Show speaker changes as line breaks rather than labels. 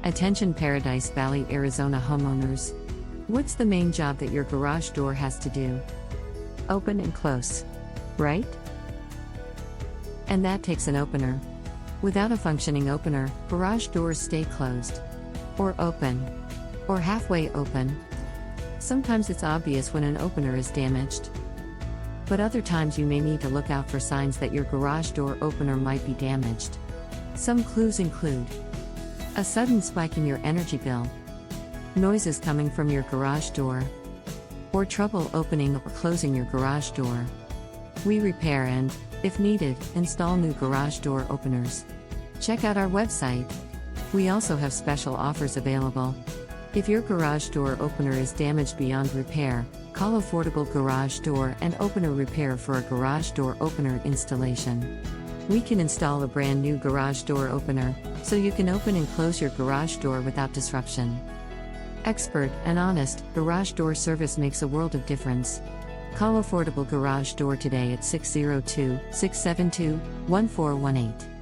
Attention Paradise Valley, Arizona homeowners. What's the main job that your garage door has to do? Open and close. Right? And that takes an opener. Without a functioning opener, garage doors stay closed. Or open. Or halfway open. Sometimes it's obvious when an opener is damaged. But other times you may need to look out for signs that your garage door opener might be damaged. Some clues include a sudden spike in your energy bill, noises coming from your garage door, or trouble opening or closing your garage door. We repair and, if needed, install new garage door openers. Check out our website. We also have special offers available. If your garage door opener is damaged beyond repair, call Affordable Garage Door and Opener Repair for a garage door opener installation. We can install a brand new garage door opener, so you can open and close your garage door without disruption. Expert and honest garage door service makes a world of difference. Call Affordable Garage Door today at 602-672-1418.